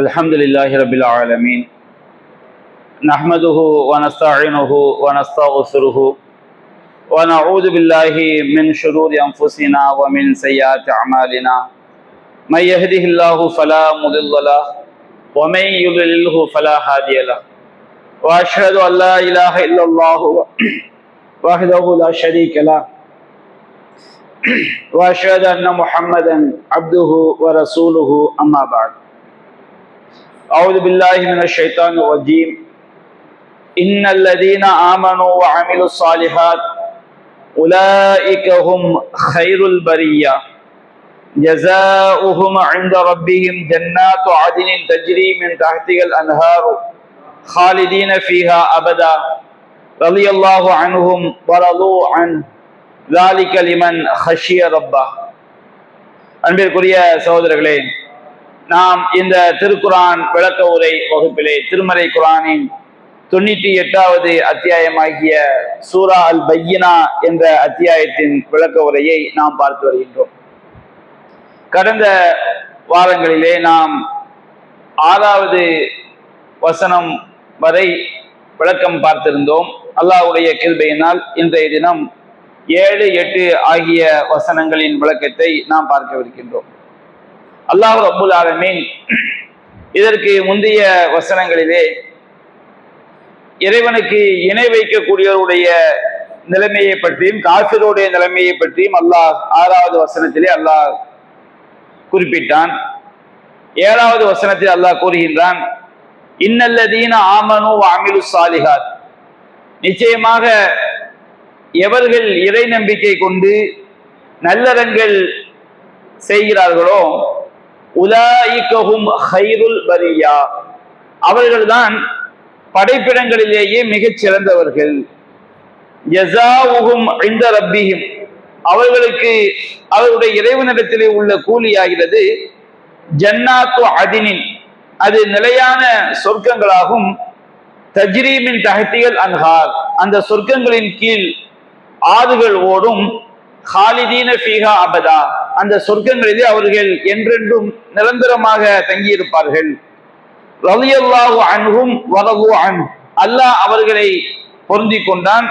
الحمد لله رب العالمين نحمده ونستعينه ونستغفره ونعوذ بالله من شرور أنفسنا ومن سيئات أعمالنا من يهده الله فلا مضل له ومن يضلله فلا هادي له وأشهد أن لا إله إلا الله وحده لا شريك له وأشهد أن محمدا عبده ورسوله أما بعد أعوذ بالله من الشيطان الرجيم إن الذين آمنوا وعملوا الصالحات أولئك هم خير البرية جزاؤهم عند ربهم جنات عدن تجري من تحتها الأنهار خالدين فيها أبدا رضي الله عنهم ورضوا عنه ذلك لمن خشي ربه. அன்பிற்குரிய சகோதரர்களே, நாம் இந்த திருக்குரான் விளக்க உரை வகுப்பிலே திருமறை குரானின் 98வது அத்தியாயமாகிய சூரா அல் பையினா என்ற அத்தியாயத்தின் விளக்க உரையை நாம் பார்த்து வருகின்றோம். கடந்த வாரங்களிலே நாம் 6வது வசனம் வரை விளக்கம் பார்த்திருந்தோம். அல்லாஹ்வுடைய கிருபையினால் இன்றைய தினம் 7, 8 ஆகிய வசனங்களின் விளக்கத்தை நாம் பார்க்கவிருக்கின்றோம். அல்லாஹ் ரப்புல் ஆலமீன் இதற்கு முந்தைய வசனங்களிலே இறைவனுக்கு இணை வைக்கக்கூடியவருடைய நிலைமையை பற்றியும் காஃபிருடைய நிலைமையை பற்றியும் அல்லாஹ் 6வது வசனத்திலே அல்லாஹ் குறிப்பிட்டான். 7வது வசனத்தில் அல்லாஹ் கூறுகின்றான், இன்னல்லதீன ஆமனு வஅமிலு ஸாலிஹாத், நிச்சயமாக எவர்கள் இறை நம்பிக்கை கொண்டு நல்லறங்கள் செய்கிறார்களோ உலாயிகஹும் கைருல் பரியா, அவர்கள்தான் படைப்பிடங்களிலேயே மிகச் சிறந்தவர்கள். ஜஸாவுஹும் இன்த ரப்பிஹிம், அவர்களுக்கு அவருடைய இறைவனிடத்திலே உள்ள கூலியாகிறது ஜன்னாத்து அதினின், அது நிலையான சொர்க்கங்களாகும். தஜ்ரீ மின் தஹ்திஹல் அன்ஹார், அந்த சொர்க்கங்களின் கீழ் ஆறுகள் ஓடும். ஹாலிதீன ஃபீஹா அபதா, அந்த சொர்க்கங்களிலே அவர்கள் என்றென்றும் நிரந்தரமாக தங்கியிருப்பார்கள். ரலியல்லாஹு அன்ஹும் வரது அன், அல்லாஹ் அவர்களை பொருந்தி கொண்டான்,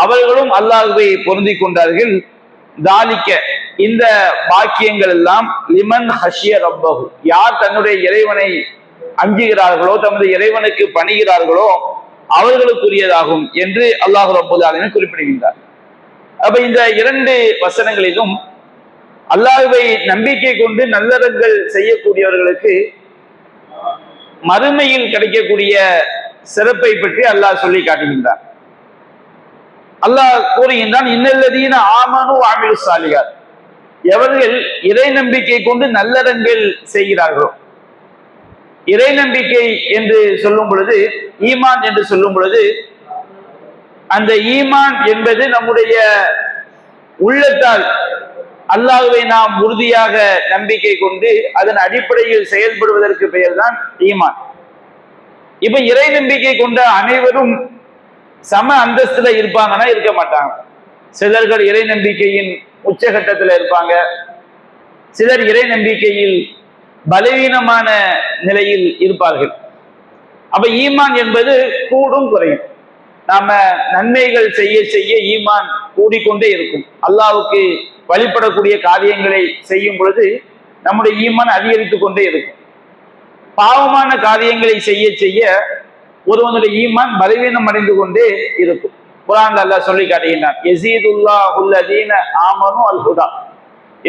அவர்களும் அல்லாஹ்வை பொருந்தி கொண்டார்கள். தாலிக்க, இந்த பாக்கியங்கள் எல்லாம் லிமன் ஹஷிய ரப்பஹு, யார் தன்னுடைய இறைவனை அஞ்சுகிறார்களோ தமது இறைவனுக்கு பணிகிறார்களோ அவர்களுக்குரியதாகும் என்று அல்லாஹ் ரப்பல் ஆலமீன் குறிப்பிடுகின்றார். அப்ப இந்த 2 வசனங்களிலும் அல்லாஹ்வை நம்பிக்கை கொண்டு நல்லறங்கள் செய்யக்கூடியவர்களுக்கு மறுமையில் கிடைக்கக்கூடிய சிறப்பை பற்றி அல்லாஹ் சொல்லி காட்டுகின்றார். அல்லாஹ் கூறுகின்றான், இன்னல்லதீன ஆமனு வஅமிலு ஸாலிஹாத், எவர்கள் இறை நம்பிக்கை கொண்டு நல்லறங்கள் செய்கிறார்களோ. இறை நம்பிக்கை என்று சொல்லும் பொழுது, ஈமான் என்று சொல்லும் பொழுது, அந்த ஈமான் என்பது நம்முடைய உள்ளத்தால் அல்லாஹ்வை நாம் உறுதியாக நம்பிக்கை கொண்டு அதன் அடிப்படையில் செயல்படுவதற்கு பெயர்தான் ஈமான். இப்ப இறை நம்பிக்கை கொண்ட அனைவரும் சம அந்தஸ்துல இருப்பாங்கன்னா இருக்க மாட்டாங்க. சிலர்கள் இறை நம்பிக்கையின் உச்சகட்டத்தில் இருப்பாங்க, சிலர் இறை நம்பிக்கையில் பலவீனமான நிலையில் இருப்பார்கள். அப்ப ஈமான் என்பது கூடும் குறையும். நாம நன்மைகள் செய்ய செய்ய ஈமான் கூடிக்கொண்டே இருக்கும். அல்லாஹ்வுக்கு வழிபடக்கூடிய காரியங்களை செய்யும் பொழுது நம்முடைய ஈமான் அதிகரித்துக் கொண்டே இருக்கும். பாவமான காரியங்களை செய்ய செய்ய ஒருவனுடைய ஈமான் பலவீனம் அடைந்து கொண்டே இருக்கும். குர்ஆன்ல அல்லாஹ் சொல்லி காட்டுகின்றான், யஸீதுல்லாஹுல்லதீன ஆமனு அல் ஹுதா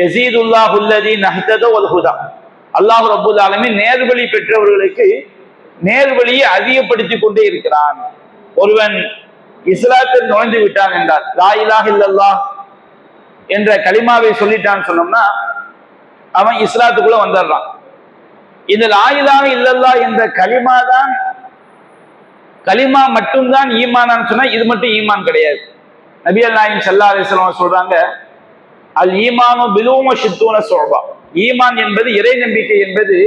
யஸீதுல்லாஹுல்லதீன இஹ்ததவ் அல் ஹுதா, அல்லாஹ் ரப்பல் ஆலமீன் நேர்வழி பெற்றவர்களுக்கு நேர்வழியை அதிகப்படுத்தி கொண்டே இருக்கிறான். ஒருவன் இஸ்லாத்தில் நுழைந்து விட்டான் என்றால், லா இலாஹ இல்லல்லாஹ் என்ற கலிமாவை சொல்லிட்டான்னு சொன்னோம்னா அவன் இஸ்லாத்துக்குள்ள வந்துடுறான். இந்த லா இலாஹ இல்லல்லாஹ் என்ற கலிமா தான், கலிமா மட்டும்தான் ஈமானான்னு சொன்னா இது மட்டும் ஈமான் கிடையாது. நபிகள் நாயகம் ஸல்லல்லாஹு அலைஹி வஸல்லம் சொல்றாங்க, அல் ஈமானு பிலூம ஷித்தூன ஷுஅபா, ஈமான் என்பது இறை நம்பிக்கை என்பது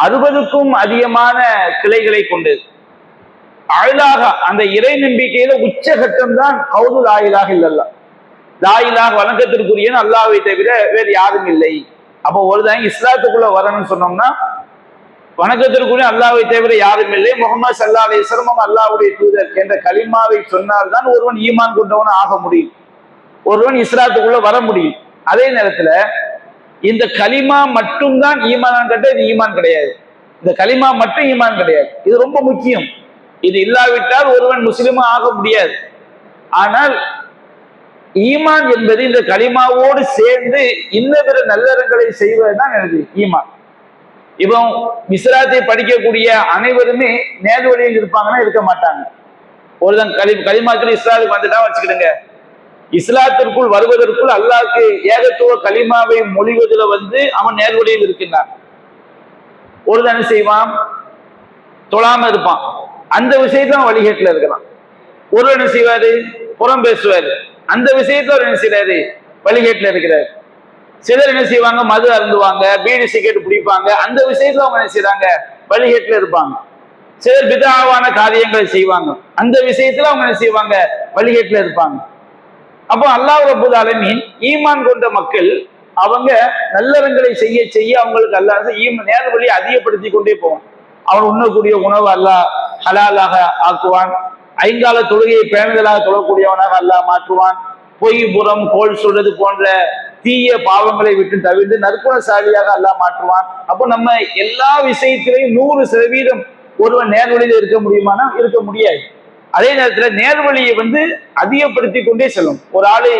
60க்கும் அதிகமான கிளைகளை கொண்டது. அழகாக அந்த இறை நம்பிக்கையில உச்சகட்டம் தான் கௌது லா இலாஹ இல்லல்லாஹ், லா இலாஹ வணக்கத்திற்குரிய அல்லாஹ்வை தவிர வேறு யாரும் இல்லை. அப்போ ஒருதான் இஸ்லாத்துக்குள்ள வரணும்னு சொன்னோம்னா வணக்கத்திற்குரிய அல்லாஹ்வை தவிர யாரும் இல்லை, முகமது ஸல்லல்லாஹு அலைஹி வஸல்லம் அல்லாஹ்வுடைய தூதர் என்ற கலிமாவை சொன்னால்தான் ஒருவன் ஈமான் கொண்டவன் ஆக முடியும், ஒருவன் இஸ்லாத்துக்குள்ள வர முடியும். அதே நேரத்துல இந்த கலிமா மட்டும்தான் ஈமான் கேட்ட இது ஈமான் கிடையாது. இந்த கலிமா மட்டும் ஈமான் கிடையாது, இது ரொம்ப முக்கியம். இது இல்லாவிட்டால் ஒருவன் முஸ்லிமா ஆக முடியாது. ஆனால் ஈமான் என்பது இந்த கலிமாவோடு சேர்ந்து இன்ன பிற நல்லறங்களை செய்வதுதான் எனது ஈமான். இப்போ இஸ்லாத்தை படிக்கக்கூடிய அனைவருமே நேர் வழியில் இருப்பாங்கன்னா இருக்க மாட்டாங்க. ஒருதன் கலிமாக்கள் இஸ்லாத்துக்கு வந்துட்டா வச்சுக்கிடுங்க, இஸ்லாத்திற்குள் வருவதற்குள் அல்லாஹ்க்கு ஏகத்துவ கலிமாவை மொழிவதில் அவன் நேர்வழியில் இருக்கின்றான். ஒருதன் என்ன செய்வான், தொழாம இருப்பான், அந்த விஷயத்துல வழிகேட்டுல இருக்கிறான். ஒரு என்ன செய்வாரு, புறம் பேசுவாரு, அந்த விஷயத்துல ஒரு என்ன செய்யறாரு, வழிகேட்டுல இருக்கிறாரு. சிலர் என்ன செய்வாங்க, மது அருந்துவாங்க, பீடி சிகரெட் பிடிப்பாங்க, அந்த விஷயத்துல அவங்க என்ன செய்யறாங்க, வழிகேட்டுல இருப்பாங்க. சிலர் பிதாவான காரியங்களை செய்வாங்க, அந்த விஷயத்துல அவங்க என்ன செய்வாங்க, வழிகேட்டுல இருப்பாங்க. அப்போ அல்லாஹ் ரப்பல் ஆலமீன் ஈமான் கொண்ட மக்கள் அவங்க நல்லறங்களை செய்ய செய்ய அவங்களுக்கு அல்லாஹ் நேர் வழியை அதிகப்படுத்தி கொண்டே போவான். அவன் உண்ணக்கூடிய உணவு அல்லாஹ் ஹலாலாக ஆக்குவான். ஐங்கால தொழுகையை பேணுதலாக தொழக்கூடியவனாக அல்லாஹ் மாற்றுவான். பொய் புறம் கோல் சொல்றது போன்ற தீய பாவங்களை விட்டு தவிர்த்து நற்குணசாலியாக அல்லாஹ் மாற்றுவான். அப்போ நம்ம எல்லா விஷயத்திலையும் 100% ஒருவன் நேர்வழியில் இருக்க முடியுமானா இருக்க முடியாது. அதே நேரத்துல நேர்வழியை அதிகப்படுத்தி கொண்டே செல்லும். ஒரு ஆளை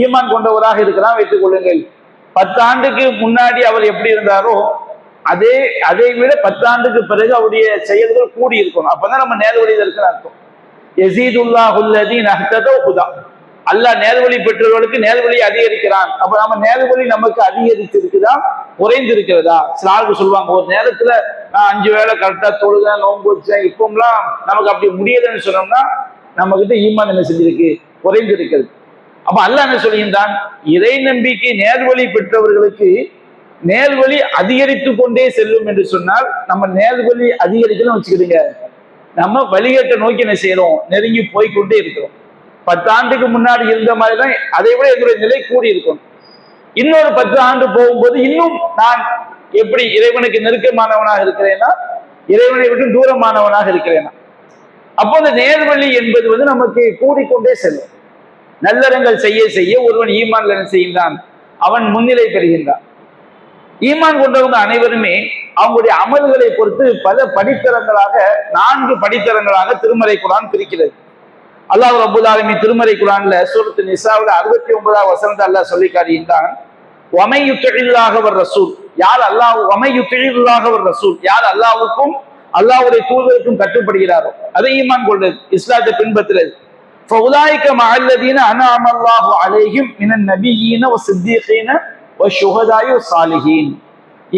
ஈமான் கொண்டவராக இருக்கலாம் வைத்துக் கொள்ளுங்கள், 10 ஆண்டுக்கு முன்னாடி அவர் எப்படி இருந்தாரோ அதை விட 10 ஆண்டுக்கு பிறகு அவருடைய செயல்கள் கூடி இருக்கணும். அப்பதான் நம்ம நேர்வழியில் இருக்கிற அர்த்தம். யஸீதுல்லாஹுல்லதீன இஹ்ததௌ ஹுதா, அல்லாஹ் நேர்வழி பெற்றவர்களுக்கு நேர்வழி அதிகரிக்கிறான். அப்ப நம்ம நேர்வழி நமக்கு அதிகரிச்சிருக்குதா குறைந்திருக்கிறதா? சில ஆளுக்கு சொல்லுவாங்க, ஒரு நேரத்துல நான் 5 வேளை கரெக்டா தொழுதேன், நோன்பு வச்சேன், இப்போம்லாம் நமக்கு அப்படி முடியலன்னு சொன்னோம்னா நம்ம கிட்ட ஈமான் என்ன செஞ்சிருக்கு, குறைந்திருக்கிறது. அப்ப அல்லாஹ் என்ன சொல்கின்றான், இறை நம்பிக்கை நேர்வழி பெற்றவர்களுக்கு நேர்வழி அதிகரித்து கொண்டே செல்லும் என்று சொன்னால் நம்ம நேர்வழி அதிகரிக்கணும் வச்சுக்கிடுங்க, நம்ம வழிகேட்டை நோக்கி என்ன செய்யறோம், நெருங்கி போய்கொண்டே இருக்கிறோம். 10 ஆண்டுக்கு முன்னாடி இருந்த மாதிரி தான் அதை விட எங்களுடைய நிலை கூடி இருக்கும். இன்னொரு 10 ஆண்டு போகும்போது இன்னும் நான் எப்படி இறைவனுக்கு நெருக்கமானவனாக இருக்கிறேன்னா, இறைவனை விட்டு தூரமானவனாக இருக்கிறேனா. அப்போ இந்த நேர்வழி என்பது நமக்கு கூடிக்கொண்டே செல்லும். நல்லறங்கள் செய்ய செய்ய ஒருவன் ஈமான்ல என்ன செய்கின்றான், அவன் முன்னிலை பெறுகின்றான். ஈமான் கொண்டவங்க அனைவருமே அவங்களுடைய அமல்களை பொறுத்து பல படித்தரங்களாக 4 படித்தரங்களாக திருமறை குர்ஆன் பிரிக்கிறது. அல்லாஹ் ரப்பல் ஆலமீன் திருமறை குர்ஆன்ல சூரத்து நிசாவுல 69வது வசனத்தை அல்லாஹ் சொல்லி காட்டுகின்றான், வமை யுத்தில்லாஹ வர் ரசூல், யார் அல்லாஹ் வமை யுத்தில்லாஹ வர் ரசூல், யார் அல்லாஹ்வுக்கும் அல்லாஹ்வுடைய தூதருக்கும் கட்டுப்படுகிறாரோ அதை ஈமான் கொள்வது, இஸ்லாத்தை பின்பற்றுறது. ஃபஉலாயிக மஅல்லதீன அன்அம அல்லாஹு அலைஹிம் மினன் நபிய்யீன வஸ்ஸித்தீகீன வஷ்ஷுஹதாஇ வஸ்ஸாலிஹீன்,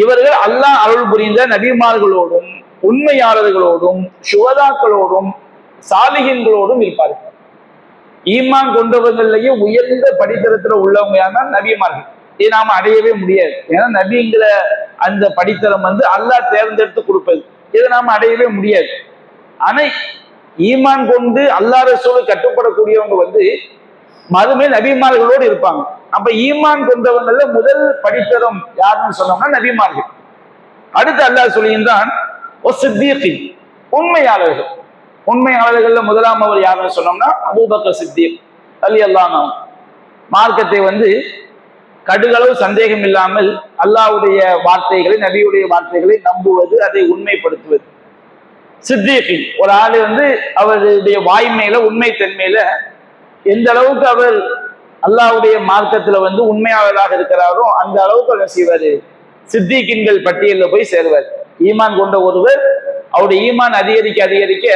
இவர்கள் அல்லாஹ் அருள் புரிந்த நபிமார்களோடும் உண்மையாளர்களோடும் சுஹதாக்களோடும் சாலிஹீன்களோடும் இருப்பார்கள். ஈமான் கொண்டவர்களையே உயர்ந்த படித்தரத்துல உள்ளவங்க யாருன்னா நபிமார்கள். இதை நாம அடையவே முடியாது. ஏன்னா நபிங்கிற அந்த படித்தரம் அல்லாஹ் தேர்ந்தெடுத்து கொடுப்பது, இதை நாம அடையவே முடியாது. ஆனா ஈமான் கொண்டு அல்லாஹ் ரசூலுக்கு கட்டுப்படக்கூடியவங்க மறுமை நபிமார்களோடு இருப்பாங்க. அப்ப ஈமான் கொண்டவங்கள்ல முதல் படித்தரம் யாருன்னு சொன்னோம்னா நபிமார்கள். அடுத்து அல்லாஹ் சொல்கின்றான் வஸ்ஸித்தீகீன், உண்மையாளர்கள். உண்மையாளர்கள்ல முதலாம் அவர் யாருன்னு சொன்னோம்னா அபூபக்கர் சித்தீக் ரலியல்லாஹு அன்ஹு. மார்க்கத்தை கடுகளவு சந்தேகம் இல்லாமல் அல்லாஹ்வுடைய வார்த்தைகளை, நபியுடைய வார்த்தைகளை நம்புவது, அதை உண்மைப்படுத்துவது. சித்தீகீன் ஒரு ஆளு அவருடைய வாய்மையில உண்மை தன்மையில எந்த அளவுக்கு அவர் அல்லாஹ்வுடைய மார்க்கத்துல உண்மையாளராக இருக்கிறாரோ அந்த அளவுக்கு அவர் செய்வாரு, சித்தீகீன்கள் பட்டியலில் போய் சேருவார். ஈமான் கொண்ட ஒருவர் அவருடைய ஈமான் அதிகரிக்க அதிகரிக்க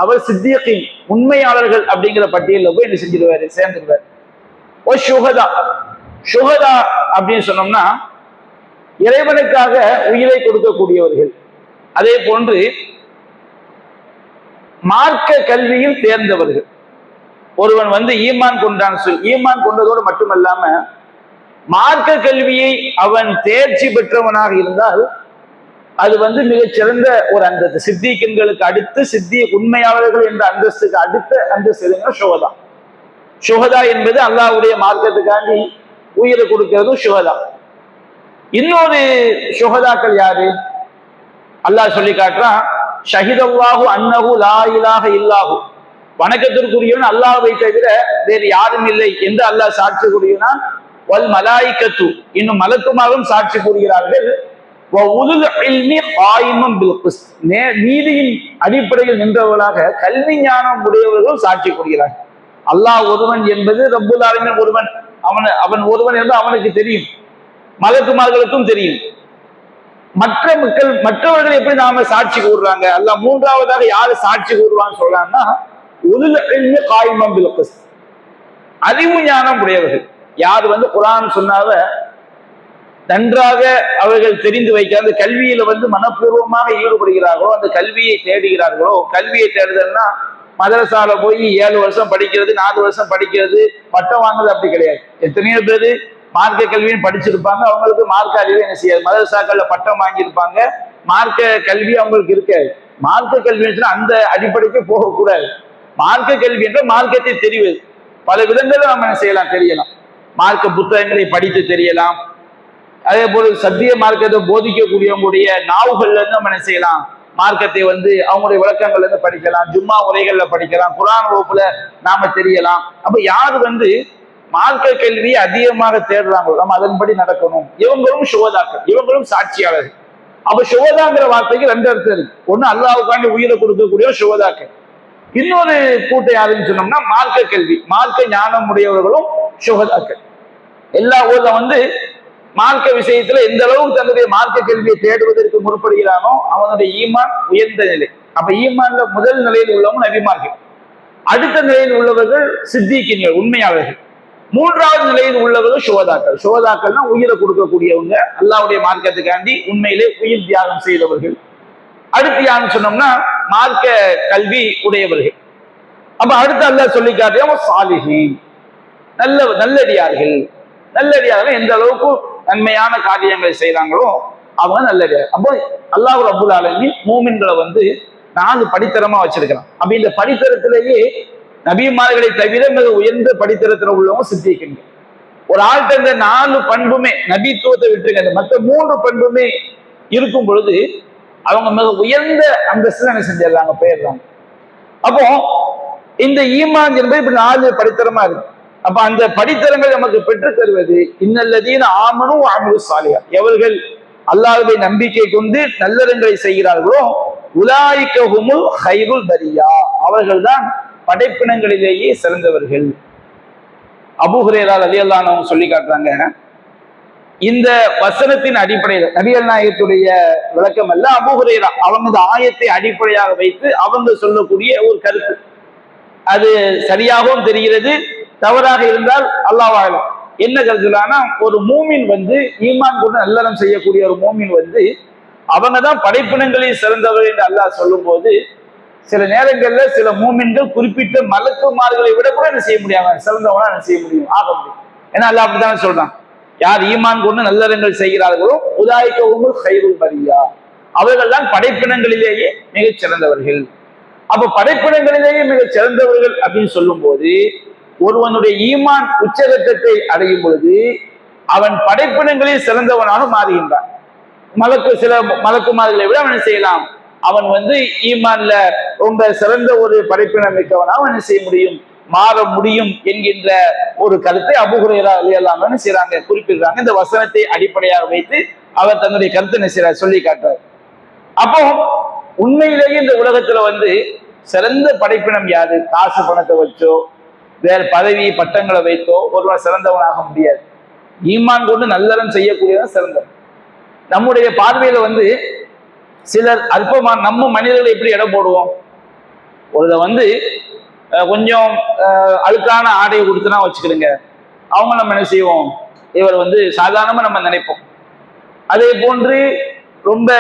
அவர் சித்தீகீன் உண்மையாளர்கள் அப்படிங்கிற பட்டியலில் போய் என்ன செஞ்சிருவாரு, சேர்ந்துருவார். ஓ சுஹதா, சுஹதா அப்படின்னு சொன்னோம்னா இறைவனுக்காக உயிரை கொடுக்கக்கூடியவர்கள். அதே போன்று மார்க்க கல்வியில் தேர்ந்தவர்கள். ஒருவன் ஈமான் கொண்டான் ஈமான் கொண்டதோடு மட்டுமல்லாம மார்க்க கல்வியை அவன் தேர்ச்சி பெற்றவனாக இருந்தால் அது மிகச்சிறந்த ஒரு அந்தஸ்து. சித்தீகீன்களுக்கு அடுத்து உண்மையாளர்கள் என்ற அந்தஸ்துக்கு அடுத்த அந்தஸ்து சுஹதா. சுஹதா என்பது அல்லாஹ்வுடைய மார்க்கத்துக்காண்டி உயிரை கொடுக்கிறதும் சுஹதா. இன்னொரு சுஹதாக்கள் யாரு, அல்லாஹ் சொல்லி காட்டுறான், ஷஹிதல்லாஹு அன்னஹு லா இலாஹ இல்லாஹு, வணக்கத்திற்குரியவன் அல்லாஹ்வை தவிர வேறு யாரும் இல்லை என்று அல்லாஹ் சாட்சி கூறுகிறான். வல் மலாயிகத்து, இன்னும் மலக்குமாரும் சாட்சி கூறுகிறார்கள். நீதியின் அடிப்படையில் நின்றவர்களாக கல்வி ஞானம் உடையவர்கள் சாட்சி கூறுகிறார்கள். அல்லாஹ் ஒருவன் என்பது ரப்புல் ஆலமீன் ஒருவன், அவன் ஒருவன் என்று அவனுக்கு தெரியும், மலக்குமார்களுக்கும் தெரியும். மற்றவர்கள் எப்படி நாம சாட்சி கூறுறாங்க? அல்லாஹ் மூன்றாவதாக யாரு சாட்சி கூறுவான்னு சொல்றாங்கன்னா, அறிவு ஞானம் உடையவர்கள். யார் குர்ஆன் சொன்னாவ நன்றாக அவர்கள் தெரிந்து வைக்க கல்வியில மனப்பூர்வமாக ஈடுபடுகிறார்களோ, அந்த கல்வியை தேடுகிறார்களோ. கல்வியை தேடுதல்னா மதரசால போய் 7 வருஷம் படிக்கிறது, 4 வருஷம் படிக்கிறது, பட்டம் வாங்குறது அப்படி கிடையாது. எத்தனையோ பேரு மார்க்க கல்வியும் படிச்சிருப்பாங்க, அவங்களுக்கு மார்க்க அறிவு என்ன செய்யாது, மதரசாக்கள்ல பட்டம் வாங்கியிருப்பாங்க, மார்க்க கல்வி அவங்களுக்கு இருக்காது. மார்க்க கல்வி அந்த அடிப்படைக்கு போகக்கூடாது. மார்க்க கல்வி என்ற மார்க்கத்தை தெரிவது பல விதங்களில் நம்ம என்ன செய்யலாம், தெரியலாம். மார்க்க புத்தகங்களை படித்து தெரியலாம். அதே போல சத்திய மார்க்கத்தை போதிக்கக்கூடியவங்களுடைய நாவுகள்ல இருந்து நம்ம என்ன செய்யலாம், மார்க்கத்தை அவங்களுடைய விளக்கங்கள்ல இருந்து படிக்கலாம், ஜும்மா உரைகள்ல படிக்கலாம், குர்ஆன் வகுப்புல நாம தெரியலாம். அப்ப யாரு மார்க்க கல்வியை அதிகமாக தேடுறாங்களோ நம்ம அதன்படி நடக்கணும். இவங்களும் சுகதாக்கள், இவங்களும் சாட்சியாளர்கள். அப்ப சுகதாங்கிற வார்த்தைக்கு 2 அர்த்தம் இருக்கு. ஒண்ணு அல்லாஹ்வுக்காண்டி உயிரை கொடுக்கக்கூடிய சுகதாக்கள், இன்னொரு கூட்டம் யாருன்னு சொன்னோம்னா மார்க்க கல்வி, மார்க்க ஞானம் உடையவர்களும் சுகதாக்கள். எல்லா ஊர்ல மார்க்க விஷயத்துல எந்த அளவுக்கு தன்னுடைய மார்க்க கல்வியை தேடுவதற்கு முற்படுகிறானோ அவனுடைய ஈமான் உயர்ந்த நிலை. அப்ப ஈமான்ல முதல் நிலையில் உள்ளவங்க நபிமார்கள், அடுத்த நிலையில் உள்ளவர்கள் சித்திகீன்கள், உண்மையாளர்கள், மூன்றாவது நிலையில் உள்ளவர்கள் சுகதாக்கள். சுகதாக்கள்னா உயிரை கொடுக்கக்கூடியவங்க, அல்லாஹ்வுடைய மார்க்கத்துக்காண்டி உண்மையிலே உயிர் தியாகம் செய்தவர்கள். அடுத்து யாருன்னு சொன்னோம்னா மார்க்க கல்வி உடையவர்கள். அப்ப அடுத்து அல்லாஹ் சொல்லி காட்டிய சாலிஹீன், நல்லடியார்கள். நல்லடியார்கள் எந்த அளவுக்கு நன்மையான காரியங்களை செய்யறாங்களோ அவங்க நல்லடியார். அப்போ அல்லாஹ் ரப்புல் ஆலமீன் மூமின்களை 4 படித்தரமா வச்சிருக்கிறான். அப்ப இந்த படித்தரத்திலேயே நபிமார்களை தவிர மிக உயர்ந்த படித்தரத்துல உள்ளவங்க சித்திக்கின்ற ஒரு ஆள்கிட்ட இந்த 4 பண்புமே, நபித்துவத்தை விட்டுருங்க, மற்ற 3 பண்புமே இருக்கும் பொழுது அவங்க மிக உயர்ந்த அந்தஸ்து என்ன செஞ்சிடறாங்க, போயிடுறாங்க. அப்போ இந்த ஈமான் என்பது இப்படி 4 படித்தரமா இருக்கு. அப்ப அந்த படித்தரங்கள் நமக்கு பெற்றுத் தருவது இன்னல்லதீன ஆமனு வ அமிலு ஸாலிஹாத், எவர்கள் அல்லாஹ்வை நம்பிக்கை கொண்டு நல்லறங்களை செய்கிறார்களோ உலாயிக ஹுமுல் கைருல் பரியா, அவர்கள்தான் படைப்பினங்களிலேயே சிறந்தவர்கள். அபூ ஹுரைரா ரலியல்லாஹு அன்ஹு சொல்லி காட்டுறாங்க, இந்த வசனத்தின் அடிப்படையில் நபிகள் நாயகத்துடைய விளக்கம் அல்ல, அபூ ஹுரைரா அவங்க இந்த ஆயத்தை அடிப்படையாக வைத்து அவங்க சொல்லக்கூடிய ஒரு கருத்து. அது சரியாகவும் தெரிகிறது, தவறாக இருந்தால் அல்லாஹ் ஆலம். என்ன கருத்துலான்னா, ஒரு மூமின் ஈமான் கொண்டு நல்லறம் செய்யக்கூடிய ஒரு மூமின் அவங்க தான் படைப்பினங்களில் சிறந்தவர் என்று அல்லாஹ் சொல்லும் போது, சில நேரங்கள்ல சில மூமின்கள் குறிப்பிட்ட மலக்குமார்களை விட கூட என்ன செய்ய முடியாம சிறந்தவனா என்ன செய்ய முடியும், ஆக முடியும். ஏன்னா அல்லாஹ் அப்படித்தானே சொல்றான், யார் ஈமான் கொண்டு நல்லறங்கள் செய்கிறார்களோ உலாயிக ஹுமுல் கைருல் பரியா, அவர்கள் தான் படைப்பினங்களிலேயே மிகச் சிறந்தவர்கள். அப்ப படைப்பினங்களிலேயே மிகச் சிறந்தவர்கள் அப்படின்னு சொல்லும் போது, ஒருவனுடைய ஈமான் உச்சகட்டத்தை அடையும் பொழுது அவன் படைப்பினங்களில் சிறந்தவனாக மாறுகின்றான். சில மலக்குமார்களை விட அவன் செய்யலாம், அவன் ஈமான்ல ரொம்ப சிறந்த ஒரு படைப்பினம் மிக்கவனாக அவன் செய்ய முடியும், மாற முடியும் என்கின்ற ஒரு கருத்தை அபூ ஹுரைரா ரலியல்லாஹு அன்ஹு செய்றாங்க, குறிப்பிடுறாங்க. இந்த வசனத்தை அடிப்படையாக வைத்து அவர் தன்னுடைய கருத்தை செய்றார், சொல்லி காட்டுறார். அப்போ உண்மையிலேயே இந்த உலகத்துல சிறந்த படைப்பினம் யாது? காசு பணத்தை வச்சோ வேற பதவி பட்டங்களை வைத்தோ ஒருவன் சிறந்தவனாக முடியாது. ஈமான் கொண்டு நல்லறம் செய்யக்கூடியவன் சிறந்தவன். நம்முடைய பார்வையில சிலர் அல்பமான நம்ம மனிதர்களை எப்படி இடம் போடுவோம், ஒரு கொஞ்சம் அழுக்கான ஆடையை கொடுத்துனா வச்சுக்கிடுங்க, அவங்க நம்ம என்ன செய்வோம், இவர் சாதாரணமா நம்ம நினைப்போம். அதே போன்று ரொம்ப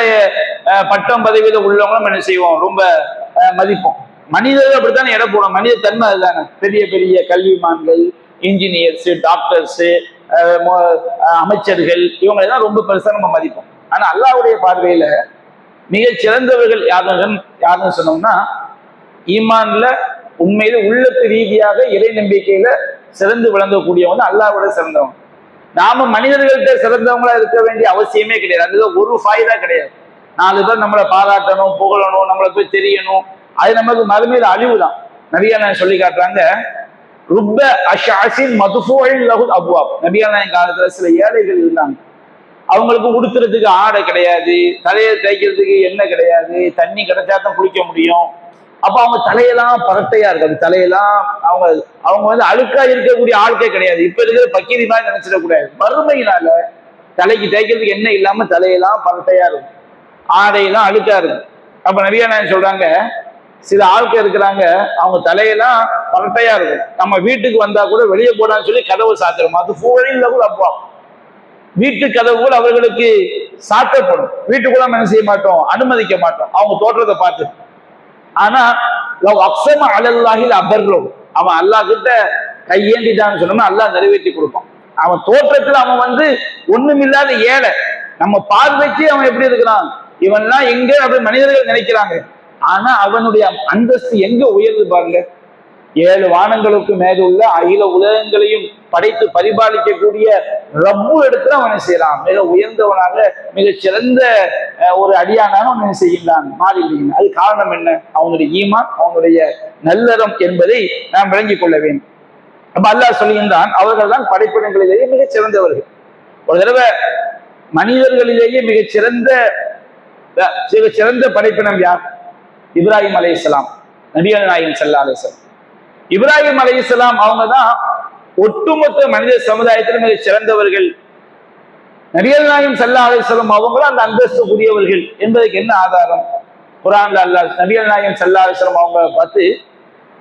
பட்டம் பதவியில உள்ளவங்க நம்ம என்ன செய்வோம், ரொம்ப மதிப்போம். மனிதர்கள் அப்படித்தானே இடம் போடும், மனித தன்மை அதுதானே. பெரிய பெரிய கல்விமான்கள், இன்ஜினியர்ஸ், டாக்டர்ஸ், அமைச்சர்கள், இவங்களெல்லாம் ரொம்ப பெருசா நம்ம மதிப்போம். ஆனா அல்லாஹ்வுடைய பார்வையில மிகச் சிறந்தவர்கள் யாருன்னு சொன்னோம்னா, ஈமான்ல உண்மையில உள்ளத்து ரீதியாக இறை நம்பிக்கையில சிறந்து விளங்கக்கூடியவங்க அல்லாஹ்வோட சிறந்தவங்க. நாம மனிதர்கள்ட்ட சிறந்தவங்களா இருக்க வேண்டிய அவசியமே கிடையாது, அதுல ஒரு ஃபாயிதா கிடையாது. 4 பேர் நம்மளை பாராட்டணும், புகழணும், நம்மளை போய் தெரியணும், அது நமக்கு மறுமையில அழிவு தான். நபிகள் சொல்லி காட்டுறாங்க, ருப்ப அஷாசின் மதுஃபூஇன் லஹுல் அப்வாப். நபிகள் காலத்துல சில ஏழைகள் இருந்தாங்க, அவங்களுக்கு உடுத்துறதுக்கு ஆடை கிடையாது, தலையை தேய்க்கிறதுக்கு எண்ணெய் கிடையாது, தண்ணி கிடைச்சா தான் குளிக்க முடியும். அப்ப அவங்க தலையெல்லாம் பரட்டையா இருக்காது, தலையெல்லாம் அவங்க அவங்க வந்து அழுக்கா இருக்கக்கூடிய ஆட்களே கிடையாது. இப்ப இருக்கிற பக்கீரி மாதிரி நினைச்சிடக்கூடாது. வறுமையினால தலைக்கு தேய்க்கிறதுக்கு எண்ணெய் இல்லாம தலையெல்லாம் பரட்டையா இருக்கும், ஆடையெல்லாம் அழுக்கா இருக்கும். அப்ப நபிகள் சொல்றாங்க, சில ஆட்கள் இருக்கிறாங்க, அவங்க தலையெல்லாம் பரட்டையா இருக்கும், நம்ம வீட்டுக்கு வந்தா கூட வெளியே போடான்னு சொல்லி கதவு சாத்திரும். அது ஃபூழில் அப்பா வீட்டு கதவுகள் அவர்களுக்கு சாத்தப்படும். வீட்டுக்குள்ள என்ன செய்ய மாட்டோம், அனுமதிக்க மாட்டோம் அவங்க தோற்றத்தை பார்த்து. ஆனா அக்ஸம அலல்லாஹில் அபர்லோம், அவன் அல்லாஹ் கிட்ட கையேந்திட்டான்னு சொன்னோம்னா அல்லாஹ் நிறைவேற்றி கொடுப்பான். அவன் தோற்றத்துல அவன் வந்து ஒண்ணுமில்லாத ஏழை, நம்ம பார்வைக்கு அவன் எப்படி இருக்கிறான், இவன்லாம் எங்க அப்படி மனிதர்கள் நினைக்கிறாங்க. ஆனா அவனுடைய அந்தஸ்து எங்க உயர்ந்து பாருங்க. 7 வானங்களுக்கு மேலுள்ள அகில உலகங்களையும் படைத்து பரிபாலிக்கக்கூடிய ரப்பு எடுத்து அவனை செய்யலாம். மிக உயர்ந்தவனாக, மிக சிறந்த ஒரு அடியானாக அவனை செய்கின்றான், மாறிவிடுகிறான். அது காரணம் என்ன? அவனுடைய ஈமான், அவனுடைய நல்லறம் என்பதை நாம் விளங்கிக் கொள்ள வேண்டும். அப்ப அல்லாஹ் சொல்கின்றான், அவர்கள் தான் படைப்பினங்களிலேயே மிகச் சிறந்தவர்கள். ஒரு தடவை மனிதர்களிலேயே மிகச்சிறந்த படைப்பினம் யார்? இப்ராஹிம் அலைஹிஸ்ஸலாம், நபிகள் நாயகம் ஸல்லல்லாஹு அலைஹி வஸல்லம். இப்ராஹிம் அலைஹிஸ்ஸலாம் அவங்க தான் ஒட்டுமொத்த மனித சமுதாயத்தில் மிக சிறந்தவர்கள். நபிகள் நாயகம் ஸல்லல்லாஹு அலைஹி வஸல்லம் அவங்களும் அந்த அந்தஸ்துக்குரியவர்கள் என்பதற்கு என்ன ஆதாரம்? குர்ஆன்ல அல்லாஹ் நபிகள் நாயகம் ஸல்லல்லாஹு அலைஹி வஸல்லம் அவங்க பார்த்து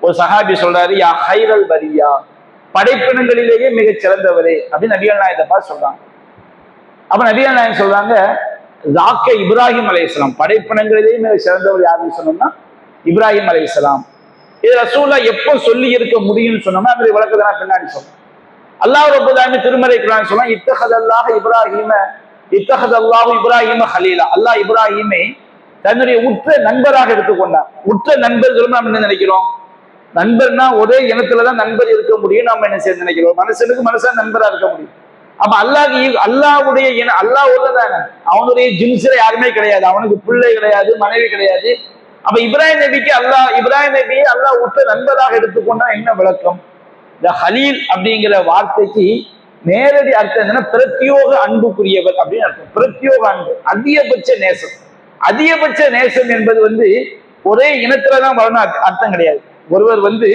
ஒரு சஹாபி சொல்றாரு, யா ஹைரல் பரியா, படைப்பினங்களிலேயே மிகச் சிறந்தவரே அப்படின்னு நபிகள் நாயகத்தை பார்த்து சொல்றாங்க. அப்ப நபிகள் நாயகம் சொல்றாங்க, ஜாக்க இப்ராஹிம் அலைஹிஸ்ஸலாம், படைப்பினங்களிலேயே மிக சிறந்தவர் யாருன்னு சொன்னோம்னா இப்ராஹிம் அலைஹிஸ்ஸலாம். இது ரசூலுல்லாஹ் எப்போ சொல்லி இருக்க முடியும்னு சொன்னோம்னா அதனுடைய விளக்கத்தை நான் பின்னாடி சொல்றேன். அல்லாஹ் ரப்பல் ஆலமீன் திருமறை குர்ஆன் சொல்றான், இத்தஹதல்லாஹு இப்ராஹிம ஹலீலா. அல்லாஹ் இப்ராஹிமை தன்னுடைய உற்ற நண்பராக எடுத்துக்கொண்டார். உற்ற நண்பர்களும் நம்ம என்ன நினைக்கிறோம், நண்பர்னா ஒரே இனத்துலதான் நண்பர் இருக்க முடியும் நம்ம என்ன செய்ய நினைக்கிறோம், மனுஷனுக்கு மனுஷன் நண்பரா இருக்க முடியும். அப்ப அல்லாஹ்வுடைய அல்லாஹ் உள்ளதானே, அவனுடைய ஜின்ஸ்ல யாருமே கிடையாது, அவனுக்கு பிள்ளை கிடையாது, மனைவி கிடையாது. அப்ப இப்ராஹிம் நபிக்கு இப்ராஹிம் நபியை அல்லாஹ் உற்ற நண்பராக எடுத்துக்கொண்டா என்ன விளக்கம்? இந்த ஹலீல் அப்படிங்கிற வார்த்தைக்கு நேரடி அர்த்தம் என்னன்னா பிரத்யோக அன்புக்குரியவர் அப்படின்னு அர்த்தம். பிரத்யோக அன்பு, அதிகபட்ச நேசம். அதிகபட்ச நேசம் என்பது வந்து ஒரே இனத்துலதான் வரணும் அர்த்தம் கிடையாது. ஒருவர் வந்து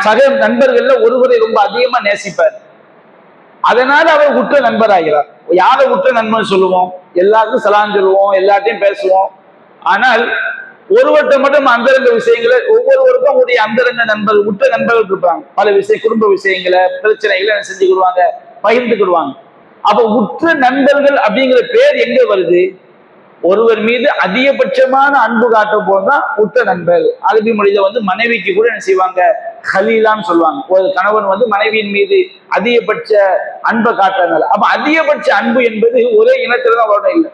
சக நண்பர்கள்ல ஒருவரை ரொம்ப அதிகமா நேசிப்பார், அதனால அவர் உற்ற நண்பராகிறார். யாரை உற்ற நண்பன் சொல்லுவோம்? எல்லாருக்கும் சலாம் சொல்லுவோம், எல்லாத்தையும் பேசுவோம். ஆனால் ஒருவர்கிட்ட மட்டும் அந்தரங்க விஷயங்களை, ஒவ்வொருவருக்கும் அவங்களுடைய அந்தரங்க நண்பர்கள், உற்ற நண்பர்கள் இருப்பாங்க. பல விஷயம், குடும்ப விஷயங்களை, பிரச்சனைகளை செஞ்சுக்கிடுவாங்க, பகிர்ந்துக்கிடுவாங்க. அப்ப உற்ற நண்பர்கள் அப்படிங்கிற பேர் எங்க வருது? ஒருவர் மீது அதிகபட்சமான அன்பு காட்டும் போதுதான் உற்ற நண்பர். அரபி மொழியில வந்து மனைவிக்கு கூட என்ன செய்வாங்க, ஹலீலான்னு சொல்லுவாங்க. ஒரு கணவன் வந்து மனைவியின் மீது அதிகபட்ச அன்பை காட்டுறதுனால. அப்ப அதிகபட்ச அன்பு என்பது ஒரே இனத்துலதான் வரணும். இல்லை,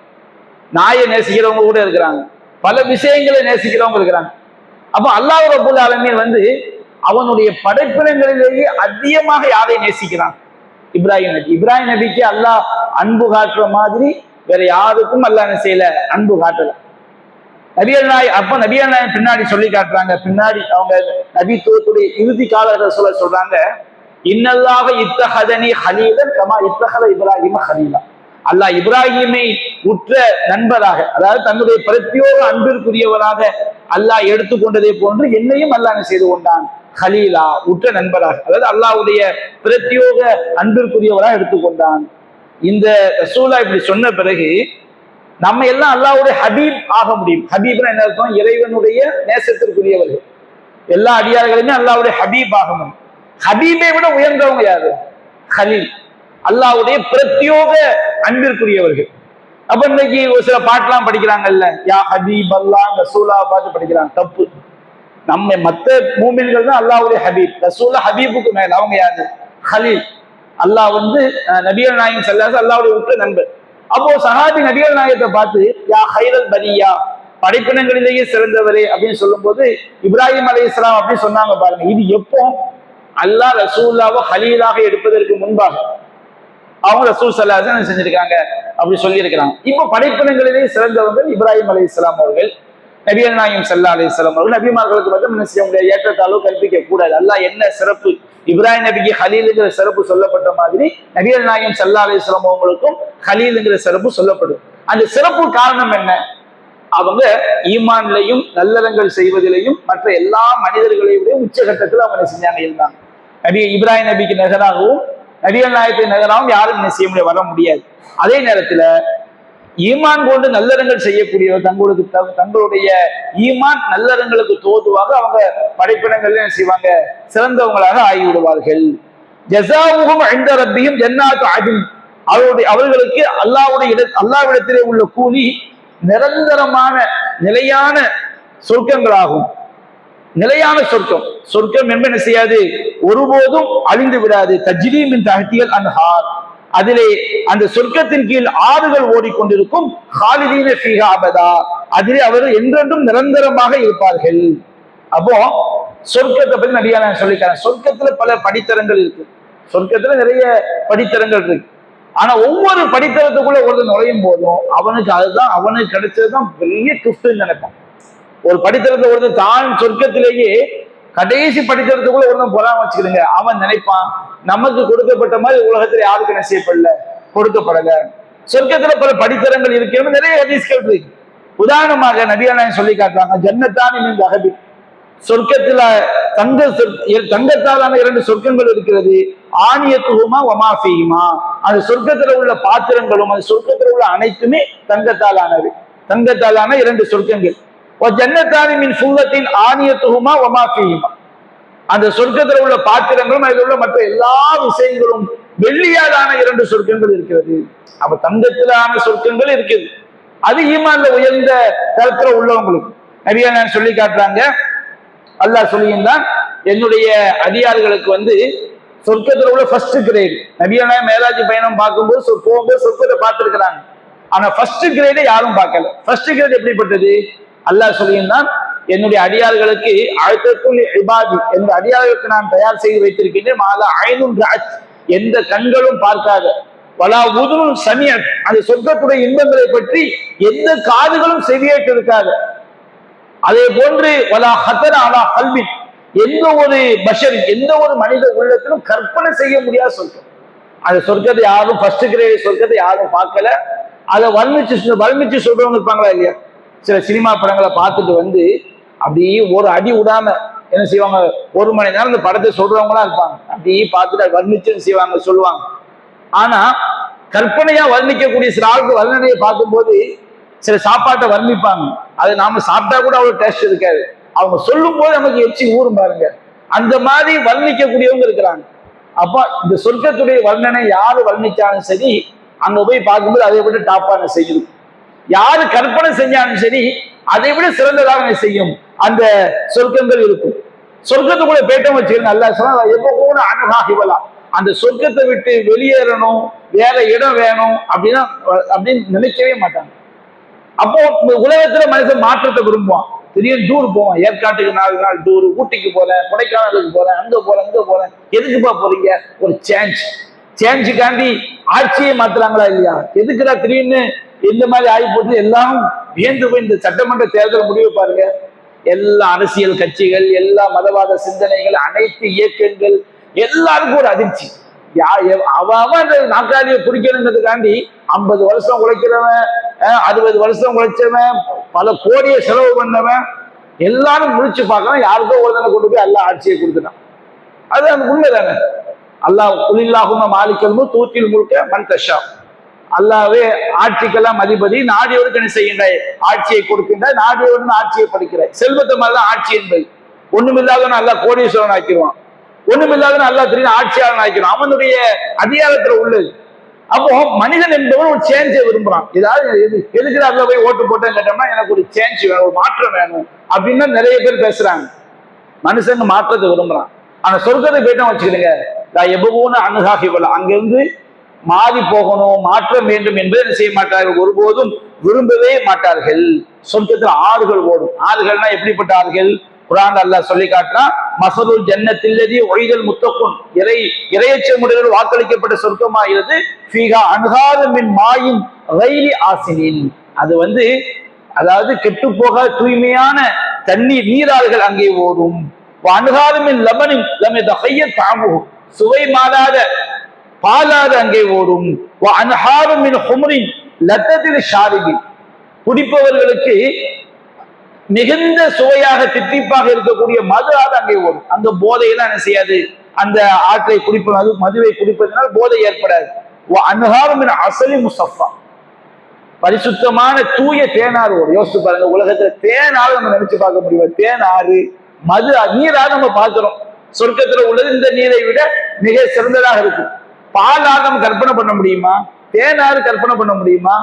நாயை நேசிக்கிறவங்க கூட இருக்கிறாங்க, பல விஷயங்களை நேசிக்கிறவங்க இருக்கிறாங்க. அப்போ அல்லாஹ் ரப்பல் ஆலமீன் வந்து அவனுடைய படைப்பினங்களிலேயே அதிகமாக யாரை நேசிக்கிறான்? இப்ராஹிம் நபி. இப்ராஹிம் நபிக்கு அல்லாஹ் அன்பு காட்டுற மாதிரி வேற யாருக்கும் அல்லாஹ் என்ன செய்யல, அன்பு காட்டல. நபிகள் நாயகம் அப்ப நபிகள் நாயகம் பின்னாடி சொல்லி காட்டுறாங்க. பின்னாடி அவங்க நபித்துவத்துடைய இறுதி கால சொல்றாங்க, இன்னல்லாஹ இத்தஹதனி ஹலீலன் கமா இத்தஹத இப்ராஹிம ஹலீலா. அல்லாஹ் இப்ராஹிமை உற்ற நண்பராக, அதாவது தன்னுடைய பிரத்யோக அன்பிற்குரியவராக அல்லாஹ் எடுத்துக்கொண்டதை போன்று என்னையும் அல்லாஹ் செய்து கொண்டான் ஹலீலா, உற்ற நண்பராக. அதாவது அல்லாஹ்வுடைய பிரத்யோக அன்பிற்குரியவராக எடுத்துக்கொண்டான். இந்த ரசூலா இப்படி சொன்ன பிறகு நம்ம எல்லாம் அல்லாஹ்வுடைய ஹபீப் ஆக முடியும். ஹபீப்னா என்ன அர்த்தம்? இறைவனுடைய நேசத்திற்குரியவர்கள். எல்லா அடியார்களுமே அல்லாஹ்வுடைய ஹபீப் ஆக முடியும். ஹபீபை விட உயர்ந்தவங்க யாரு? ஹலீல், அல்லாஹ்வுடைய பிரத்யோக அன்பிற்குரியவர்கள். அப்ப இன்னைக்கு ஒரு சில பாட்டெல்லாம் படிக்கிறாங்கல்ல, யா ஹபீப் அல்லாஹ் ரசூலா பார்த்து படிக்கிறாங்க. தப்பு. நம்ம மற்ற மூமின்கள் தான் அல்லாஹ்வுடைய ஹபீப். ரசூலா ஹபீபுக்கு மேல அவங்க யாரு? ஹலீல். அல்லாஹ் வந்து நபிகள் நாயகம் ஸல்லல்லாஹு அலைஹி வஸல்லம் அல்லாஹ்வுடைய உற்ற நண்பர். அப்போ சஹாபி நபிகள் நாயகத்தை பார்த்து யா ஹைரல் பரியா, படைப்பினங்களிலேயே சிறந்தவரே அப்படின்னு சொல்லும் போது இப்ராஹிம் அலைஹிஸ்ஸலாம் அப்படின்னு சொன்னாங்க பாருங்க. இது எப்போ? அல்லாஹ் ரசூலுல்லாஹ்வை ஹலீலாக எடுப்பதற்கு முன்பாக. அவங்க ரசூல் ஸல்லல்லாஹு அலைஹி வஸல்லம் செஞ்சிருக்காங்க அப்படி சொல்லி இருக்கிறாங்க. இப்ப படைப்பினங்களிலே சிறந்தவர்கள் இப்ராஹிம் அலைஹிஸ்ஸலாம் அவர்கள், நபிகள் நாயகம் ஸல்லல்லாஹு அலைஹி வஸல்லம் அவர்கள். நபிமார்களுக்கு மட்டும் என்ன செய்ய முடியாது, ஏற்றத்தாழ்வு கற்பிக்க கூடாது. அல்லாஹ் என்ன சிறப்பு இப்ராஹிம் நபிக்கு ஹலீலுங்கிற சிறப்பு சொல்லப்பட்ட மாதிரி நபிகள் நாயகம் ஸல்லல்லாஹு அலைஹி வஸல்லம் அவங்களுக்கும் ஹலீலுங்கிற சிறப்பு சொல்லப்படும். அந்த சிறப்பு காரணம் என்ன? அவங்க ஈமான்லையும் நல்லறங்கள் செய்வதிலையும் மற்ற எல்லா மனிதர்களையும் உச்சகட்டத்தில் அவங்க என்ன செஞ்சாங்க இருந்தாங்க. நபி இப்ராஹிம் நபிக்கு நிகராகவும் நபிகள் நாயகத்துக்கு நிகராகவும் யாரும் என்ன செய்ய முடியாது, வர முடியாது. அதே நேரத்துல ஈமான் கொண்டு நல்லறங்கள் செய்யக்கூடியவர் தங்களுடைய ஈமான் நல்லறங்களுக்கு தோதுவாக அவங்க படைப்பினங்கள் என்ன செய்வாங்க, சிறந்தவங்களாக ஆகிவிடுவார்கள். ஜஸாவுஹும் இன்த ரப்பிஹிம் ஜன்னாத்து அத்ன், அவர்களுக்கு அல்லாஹ்விடத்திலே உள்ள கூலி நிரந்தரமான நிலையான சொர்க்கங்களாகும். நிலையான சொர்க்கம் என்பது என்ன செய்யாது, ஒருபோதும் அழிந்து விடாது. தஜ்ரீ மின் தஹ்திஹில் அன்ஹார், அதிலே அந்த சொர்க்கத்தின் கீழ் ஆறுகள் ஓடிக்கொண்டிருக்கும். ஹாலிதீன ஃபீஹா அபதா, அதிலே அவர் என்றென்றும் நிரந்தரமாக இருப்பார்கள். அப்போ சொர்க்கத்தை பத்தி நபியா சொல்லிக்கிறேன். சொர்க்கத்துல பல படித்தரங்கள் இருக்கு, சொர்க்கத்துல நிறைய படித்தரங்கள் இருக்கு. ஆனா ஒவ்வொரு படித்தரத்துக்குள்ள ஒருத்தர் நுழையும் போதும் அவனுக்கு கிடைச்சதுதான் பெரிய கிஃப்ட்னு நினைப்பான். ஒரு படித்தரத்தை ஒருத்தர் தான் சொர்க்கத்திலேயே கடைசி படித்தரத்துக்குள்ள ஒருத்தன் பொறாம வச்சுக்கிறீங்க, அவன் நினைப்பான் நமக்கு கொடுக்கப்பட்ட மாதிரி உலகத்துல யாருக்கு என்ன செய்யப்படல, கொடுக்கப்படல. சொர்க்கத்துல பல படித்தரங்கள் இருக்கிறது, நிறைய ஹதீஸ்கள் இருக்கு. உதாரணமாக நபியா நாயகம் சொல்லி காட்டுறாங்க, ஜன்னத்தான் மின் தஹபி, சொர்க்கத்துல தங்கத்தாலான 2 சொர்க்கங்கள் இருக்கிறது. ஆனியத்துஹுமா வமா ஃபீஹிமா, அந்த சொர்க்கத்துல உள்ள பாத்திரங்களும் அந்த சொர்க்கத்துல உள்ள அனைத்துமே தங்கத்தாலானது. தங்கத்தாலான 2 சொர்க்கங்கள். ஜன்னத்தானி மின் ஃபுல்லத்தின் ஆனியத்துஹுமா வமா ஃபீஹிமா, அந்த சொர்க்கத்துல உள்ள பாத்திரங்களும் அதில் உள்ள மற்ற எல்லா விஷயங்களும் வெள்ளியாலான 2 சொர்க்கங்கள் இருக்கிறது. அப்ப தங்கத்திலான சொர்க்கங்கள் இருக்குது. அது ஈமான்ல உயர்ந்த தரத்துல உள்ளவங்களுக்கு நபியா நாயகம் சொல்லி காட்டுறாங்க. அல்லாஹ் சொல்லியிருந்தான், என்னுடைய அடியார்களுக்கு சொர்க்கத்துல உள்ள ஃபர்ஸ்ட் கிரேட். நபியா நாயகம் மேராஜ் பயணம் பார்க்கும்போது போகும்போது சொர்க்கத்தை பார்த்திருக்கிறாங்க. ஆனா ஃபர்ஸ்ட் கிரேடை யாரும் பார்க்கல. ஃபர்ஸ்ட் கிரேட் எப்படிப்பட்டது? அல்லாஹ் சொல்லியிருந்தான், என்னுடைய அடியார்களுக்கு அழுத்தத்துல் இபாதி, என்ற அடியார்களுக்கு நான் தயார் செய்து வைத்திருக்கின்றேன். மாலா ஐனுன் ரஅத், எந்த கண்களும் பார்க்காத, வலா உதுனுன் சமிஅத், அந்த சொர்க்கத்துடைய இன்பங்களை பற்றி எந்த காதுகளும் செவியேற்றிருக்காத, அதே போன்று வலா ஹதர அலா கல்பின், எந்த ஒரு பஷர் எந்த ஒரு மனித உள்ளத்திலும் கற்பனை செய்ய முடியாத சொர்க்கம். அந்த சொர்க்கத்தை யாரும் ஃபர்ஸ்ட் கிரேட் சொர்க்கத்தை யாரும் பார்க்கல. அதை வர்ணிச்சு சொல்றவங்க இருப்பாங்களா இல்லையா? சில சினிமா படங்களை பார்த்துட்டு அப்படியே ஒரு அடி விடாம என்ன செய்வாங்க, 1 மணி நேரம் இந்த படத்தை சொல்றவங்களா இருப்பாங்க. அப்படியே பார்த்துட்டு வர்ணிச்சு செய்வாங்க, சொல்லுவாங்க. ஆனா கற்பனையா வர்ணிக்கக்கூடிய சில ஆளுக்கு வர்ணனையை பார்க்கும்போது சில சாப்பாட்டை வர்ணிப்பாங்க, அது நாம சாப்பிட்டா கூட அவ்வளவு டேஸ்ட் இருக்காது. அவங்க சொல்லும் போது நமக்கு எச்சி ஊரும் பாருங்க. அந்த மாதிரி வர்ணிக்கக்கூடியவங்க இருக்கிறாங்க. அப்ப இந்த சொர்க்கத்துடைய வர்ணனை யாரு வர்ணிச்சாலும் சரி, அங்க போய் பார்க்கும்போது அதை விட டாப்பான செய்யும். யாரு கற்பனை செஞ்சாலும் சரி, அதை விட சிறந்ததாக செய்யும் அந்த சொர்க்கங்கள் இருக்கும். சொர்க்கத்துக்குள்ள பேட்டம் வச்சுக்கணும். நல்லா சொன்னா எப்போ அணுகாகிவலாம், அந்த சொர்க்கத்தை விட்டு வெளியேறணும், வேற இடம் வேணும் அப்படின்னு நினைக்கவே மாட்டாங்க. அப்போ உலகத்துல மனுஷன் மாற்றத்தை விரும்புவான். திடீர்னு டூர் போவான், ஏற்காட்டுக்கு 4 நாள் டூர், ஊட்டிக்கு போறேன், கொடைக்கானலுக்கு போறேன், அங்க போறேன். எதுக்குப்பா போறீங்க? ஒரு சேஞ்சுக்காண்டி ஆட்சியை மாத்துறாங்களா இல்லையா? எதுக்குடா திடீர்னு இந்த மாதிரி ஆகி போட்டு எல்லாரும் வியந்து போய் இந்த சட்டமன்ற தேர்தல் முடிவு பாருங்க. எல்லா அரசியல் கட்சிகள், எல்லா மதவாத சிந்தனைகள், அனைத்து இயக்கங்கள் எல்லாருக்கும் ஒரு அதிர்ச்சி. அவன் அந்த நாற்காலியை பிடிக்கணுங்கிறதுக்காண்டி 50 வருஷம் உழைக்கிறவன், 60 வருஷம் உழைச்சவன், பல கோடியை செலவு பண்ணவன் எல்லாரும் முடிச்சு பார்க்கலாம். யாருக்கோ ஒருத்தனை கொண்டு போய் அல்லாஹ் ஆட்சியை கொடுத்துட்டான். அது அந்த உண்மைதானே. அல்லாஹ் குலில்லாஹும்ம மாலிக்கல் முல்க் தூத்தில் முல்க மன் தஷா, அல்லாஹ்வே ஆட்சிக்கெல்லாம் அதிபதி, நாடியவருக்கு என்ன செய்கின்றாய், ஆட்சியை கொடுக்கின்றாய், நாடியவருக்கு ஆட்சியை படிக்கிறாய். செல்வத்தை மாதிரிதான் ஆட்சி என்பது. ஒண்ணுமில்லாதவன் அல்லாஹ் கோடீஸ்வரன் ஆக்கிடுவான், ஒண்ணுமில்லாதவன் அல்லாஹ் திடீர்னு ஆட்சியாளன் ஆக்கிடுவான். அவனுடைய அதிகாரத்துல உள்ளது. அப்போ மனிதன் என்பவன் ஒரு சேஞ்சை விரும்புறான். ஏதாவது எதுக்கு அதுல போய் ஓட்டு போட்டேன்னு கேட்டோம்னா, எனக்கு ஒரு சேஞ்ச் வேணும், ஒரு மாற்றம் வேணும் அப்படின்னு நிறைய பேர் பேசுறாங்க. மனுஷங்க மாற்றத்தை விரும்புறான். ஆனா சொர்க்கத்தை போயிட்டோம் வச்சுக்கிடுங்க, எப்பவும் அணுகாகிவல, அங்கிருந்து மாறி போகணும், மாற்றம் வேண்டும் என்பதை என்ன செய்ய மாட்டார்கள், ஒருபோதும் விரும்பவே மாட்டார்கள். சொர்க்கத்தில் ஆறுகள் ஓடும். ஆறுகள்னா எப்படிப்பட்ட ஆறுகள்? குர்ஆன்ல அல்லாஹ் சொல்லி காட்டுறான், மஸலுல் ஜன்னத்தில்லதி உஇதல் முத்தகுன், இறையச்சமுடையவர்கள் வாக்களிக்கப்பட்ட சொர்க்கமாகிறது. ஃபீஹா அன்ஹாரு மின் மாயின் கைரி ஆசினின், அது அதாவது கெட்டு போக தூய்மையான தண்ணீர் நீராறுகள் அங்கே ஓடும். அன்ஹாரு மின் லபனின் லம் யதஹய்யர் தஅமுஹு, சுவை மாறாத பாலாறு அங்கே ஓடும். அன்ஹாரு மின் ஹும்ரின் லத்தத்தில் ஷாரிபின், குடிப்பவர்களுக்கு மிகுந்த சுவையாக தித்திப்பாக இருக்கக்கூடிய மது ஆறு அங்கே ஓடும். அங்க போதையெல்லாம் என்ன செய்யாது, அந்த ஆற்றை குடிப்பது, மதுவை குடிப்பதனால் போதை ஏற்படாது. அன்ஹாரும் அசலி முசஃபா, பரிசுத்தமான தூய தேனாறு ஓடும். யோசிச்சு பாருங்க, உலகத்துல தேனாறு நம்ம நினைச்சு பார்க்க முடியும். தேனாறு, மது நீராறு நம்ம பார்க்கிறோம். சொர்க்கத்துல உள்ளது இந்த நீரை விட மிக சிறந்ததாக இருக்கும். பாலாறு நம்ம கற்பனை பண்ண முடியுமா? தேனாறு கற்பனை பண்ண முடியுமா?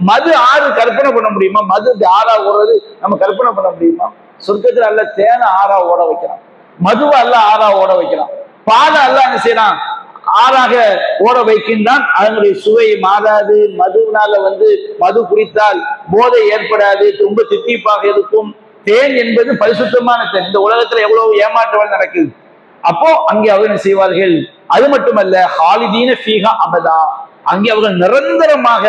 மது ஆறு கற்பனை பண்ண முடியுமா? மது ஆறா ஓடுறது நம்ம கற்பனை பண்ண முடியுமா? சொர்க்கத்துல அல்ல தேனை ஆறா ஓட வைக்கிறான், மதுவை அல்ல ஆறா ஓட வைக்கிறான், பாலை அல்ல என்ன செய்யறான், ஆறாக ஓட வைக்கின்றான். அதனுடைய சுவை மாறாது. மதுவினால மது குடித்தால் போதை ஏற்படாது, ரொம்ப தித்திப்பாக இருக்கும். தேன் என்பது பரிசுத்தமான தேன். இந்த உலகத்துல எவ்வளவு ஏமாற்றங்கள் நடக்குது. அப்போ அங்கே அவர் என்ன செய்வார்கள், அது மட்டுமல்ல, ஹாலிதீன ஃபீஹா அபதா, அங்கே அவர்கள் நிரந்தரமாக,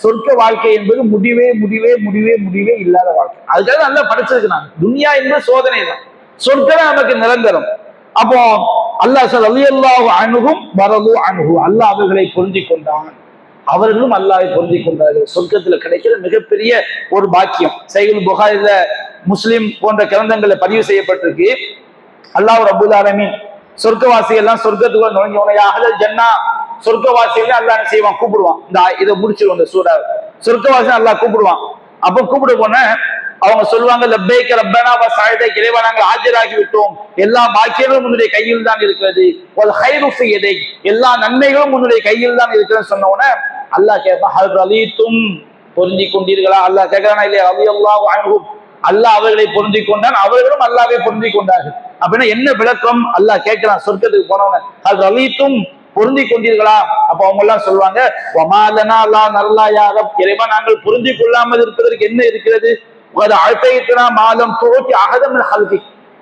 சொர்க்க வாழ்க்கை என்பது முடிவே முடிவே முடிவே முடிவே இல்லாத வாழ்க்கை. அதுக்காக நல்லா படிச்சிருக்கிறாங்க. துன்யா என்பது சோதனை தான், சொர்க்கம் நமக்கு நிரந்தரம். அப்போ அல்லாஹ் ரலியல்லாஹு அன்ஹும் வரது அன்ஹு, அல்லாஹ் அவர்களை பொருந்தி கொண்டான், அவர்களும் அல்லாஹ்வை பொருந்தி கொண்டார்கள். சொர்க்கத்துல கிடைக்கிற மிகப்பெரிய ஒரு பாக்கியம். சஹீஹுல் புகாரில, முஸ்லிம் போன்ற கிரந்தங்கள்ல பதிவு செய்யப்பட்டிருக்கு. அல்லாஹ் ரப்பல் ஆலமீன் சொர்க்கவாசிகள் எல்லாம் சொர்க்கத்துக்குள்ள நுழைஞ்சவன அஹ்லல் ஜன்னா, சொர்க்கவாசிகள் அல்லாஹ் என்ன செய்வான், கூப்பிடுவான். இந்த இதை முடிச்சிருவோம் இந்த சூரா. சொர்க்கவாசிகள் அல்லாஹ் கூப்பிடுவான். அப்ப கூப்பிட போன அவங்க சொல்லுவாங்க, லப்பைக ரப்பனா வ சஅதைக, இறைவா நாங்கள் ஆஜராகி விட்டோம், எல்லா பாக்கியங்களும் உன்னுடைய கையில் தான் இருக்கிறது, வல் கைரு ஃபீ யதைக், எல்லா நன்மைகளும் உன்னுடைய கையில் தான் இருக்கிறது சொன்ன உடனே அல்லாஹ் கேட்பான், ஹல் ரலீதும், பொருந்தி கொண்டீர்களா? அல்லாஹ் கேட்கிறானா இல்லையா? ரலியல்லாஹு அன்ஹும், அல்லாஹ் அவர்களை பொருந்தி கொண்டான், அவர்களும் அல்லாஹ்வை பொருந்தி கொண்டார்கள். அப்படின்னா என்ன விளக்கம்? அல்லாஹ் கேட்கிறான் சொர்க்கத்துக்கு போனவங்க, ஹல் ரலீதும், பொருந்தி கொண்டீர்களா? அப்ப அவங்க எல்லாம் சொல்லுவாங்க, வமாலனா லா நர்லா யா ரப், இறைவா நாங்கள் பொருந்தி கொள்ளாமல் இருப்பதற்கு என்ன இருக்கிறது? மாலம் தோற்றி அகதம் ஹல்கி,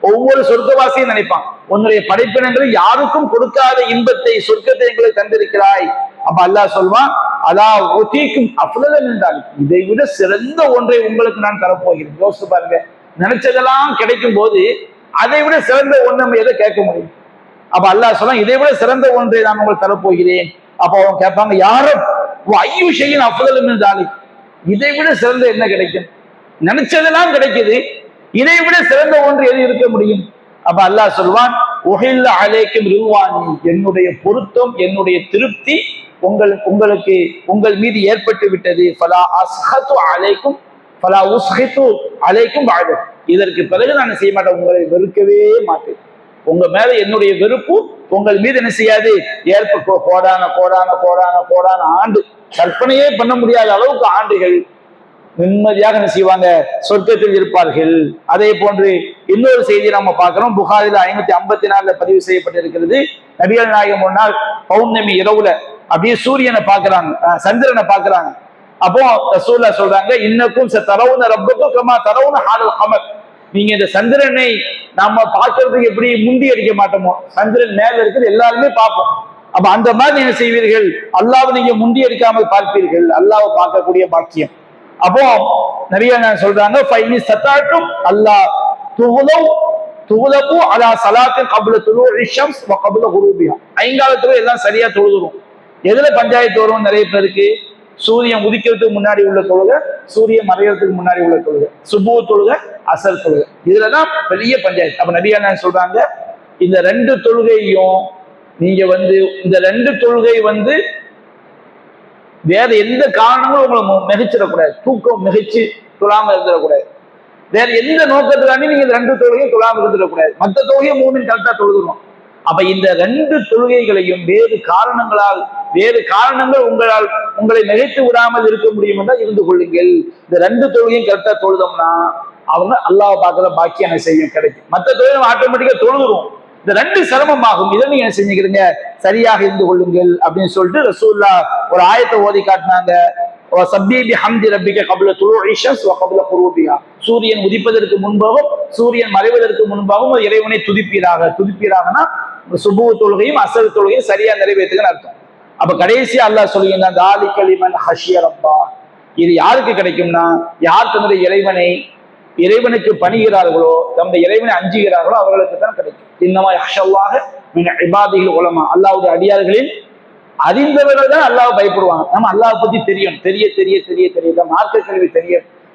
ஒவ்வொரு சொர்க்கவாசியும் நினைப்பான், உன்னுடைய படைப்பினங்களை யாருக்கும் கொடுக்காத இன்பத்தை, சொர்க்கத்தை எங்களுக்கு தந்திருக்கிறாய். அப்ப அல்லாஹ் சொல்வான், அலா ஒத்திக்கும் அஃலல் என்றால், இதை விட சிறந்த ஒன்றை உங்களுக்கு நான் தரப்போகிறேன். யோசிச்சு பாருங்க, நினைச்சதெல்லாம் கிடைக்கும் போது அதை விட சிறந்த ஒன்று நம்ம எதை கேட்க முடியும்? அப்ப அல்லாஹ் சொல்ல, இதை விட சிறந்த ஒன்றை நான் உங்களுக்கு தரப்போகிறேன். அப்ப அவங்க கேட்பாங்க, யாரும் ஐயு செய்யும் அஃலல் என்றால், இதை விட சிறந்த என்ன கிடைக்கும்? நினைச்சதெல்லாம் கிடைக்குது, இதை விட சிறந்த ஒன்று எது இருக்க முடியும்? அப்ப அல்லாஹ் சொல்வான், உஹில்ல அலைக்கும் ரிதுவானி, என்னுடைய பொருத்தம், என்னுடைய திருப்தி உங்களுக்கு உங்கள் மீது ஏற்பட்டு விட்டது. ஃபலா அஸ்ஹது அலைக்கும் ஃபலா உஸ்ஹிது அலைக்கும் பாத, இதற்கு பிறகு நான் செய்ய மாட்டேன், உங்களை வெறுக்கவே மாட்டேன். உங்க மேல என்னுடைய வெறுப்பு உங்கள் மீது என்ன செய்யாது, ஏற்ப கோடான கோடான கோடான கோடான ஆண்டு, கற்பனையே பண்ண முடியாத அளவுக்கு ஆண்டுகள் நிம்மதியாக என்ன செய்வாங்க, சொர்க்கத்தில் இருப்பார்கள். அதே போன்று இன்னொரு செய்தி நம்ம பார்க்கிறோம். புகாரில 554 பதிவு செய்யப்பட்டிருக்கிறது. நபிகள் நாயகம் ஒரு நாள் பௌர்ணமி இரவுல அப்படியே சூரியனை பார்க்கிறாங்க, சந்திரனை பார்க்கிறாங்க. அப்போ ரசூலுல்லாஹ் சொல்றாங்க, இன்னக்கும் தரவுன ரப்பக்கும் கமா தரவுன ஹாலல் கமர், நீங்க இந்த சந்திரனை நம்ம பார்க்கறதுக்கு எப்படி முண்டி அடிக்க மாட்டோமோ, சந்திரன் மேல இருக்குது எல்லாருமே பார்ப்போம். அப்ப அந்த மாதிரி என்ன செய்வீர்கள், அல்லாஹ்வை நீங்க முண்டி அடிக்காமல் பார்ப்பீர்கள், அல்லாஹ்வை பார்க்கக்கூடிய பாக்கியம். அப்போ நிறைய சொல்றாங்க, ஃபைனி சத்தாட்டும் அல்லாஹ் துகுலபு அலா ஸலாத்தின் கப்ல துலூஇ ஷம்ஸ் வ கப்ல குரூபிஹா, ஐங்காலத்துல எல்லாம் சரியா தொழுதுரும். எதுல பஞ்சாயத்து வரும் நிறைய பேருக்கு? சூரியன் உதிக்கிறதுக்கு முன்னாடி உள்ள தொழுகை, சூரியன் மறையறதுக்கு முன்னாடி உள்ள தொழுகை, சுபூ தொழுகை, அசர் தொழுகை, இதுலதான் பெரிய பஞ்சாயத்து. அப்ப நபி என்ன சொல்றாங்க, இந்த ரெண்டு தொழுகையும் நீங்க இந்த ரெண்டு தொழுகை வேற எந்த காரணமும் உங்களை மிகச்சிடக்கூடாது, தூக்கம் மிகச்சு தொழாம இருந்துடக்கூடாது. வேற எந்த நோக்கத்துக்காண்டி நீங்க இந்த ரெண்டு தொழுகையும் தொழாம இருந்துடக்கூடாது. மற்ற தொழுகையை மூமின் கரெக்டா தொழுதுருவோம். அப்ப இந்த ரெண்டு தொழுகைகளையும் வேறு காரணங்கள் உங்களை நினைத்து விடாமல் இருக்க முடியும் என்றால் இருந்து கொள்ளுங்கள். இந்த ரெண்டு தொழுகையும் கரெக்டா தொழுதோம்னா அவங்க அல்லாஹ் பார்க்கிற பாக்கியம் என்ன செய்யும், கிடைக்கும். மற்ற தொழுகை நம்ம ஆட்டோமேட்டிக்கா தொழுதுருவோம். இந்த ரெண்டு சிரமமாகும், இதை நீங்க என்ன செஞ்சுக்கிறீங்க, சரியாக இருந்து கொள்ளுங்கள் அப்படின்னு சொல்லிட்டு ரசூலுல்லாஹ் ஒரு ஆயத்தை ஓதி காட்டினாங்க. சூரியன் உதிப்பதற்கு முன்பாகவும் சூரியன் மறைவதற்கு முன்பாகவும் இறைவனை துதிப்பீராகனா சுபு தொழுகையும் அசர் தொழுகையும் சரியா நிறைவேற்றுங்கன்னு அர்த்தம். அப்ப கடைசியா அல்லாஹ் சொல்லுகிறான், இது யாருக்கு கிடைக்கும்னா, யார் தன்னுடைய இறைவனுக்கு பணிகிறார்களோ, தம்முடைய இறைவனை அஞ்சுகிறார்களோ அவர்களுக்கு தான் கிடைக்கும். இன்னமா யஹ்ஷல்லாஹ மின் இபாதிஹில் உலமா, அல்லாஹ்வுடைய அடியார்களில் அறிந்தவர்கள் தான் அல்லாஹ் பயப்படுவாங்க. நம்ம அல்லாஹ் பத்தி தெரிய மார்க்க கல்வி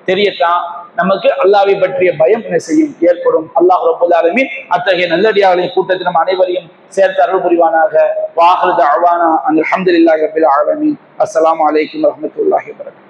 தெரியத்தான் நமக்கு அல்லாஹ்வை பற்றிய பயம் என்ன செய்யும் ஏற்படும். அல்லாஹ் ரப்பல் ஆலமீன் அத்தகைய நல்லடியார்களின் கூட்டத்தில் நம்ம அனைவரையும் சேர்த்து அருள் புரிவானாக. வாஹிரு தஅவானா அல்ஹம்துலில்லாஹி ரப்பில் ஆலமீன். அஸ்ஸலாமு அலைக்கும் வரஹ்மத்துல்லாஹி வபரகாத்துஹு.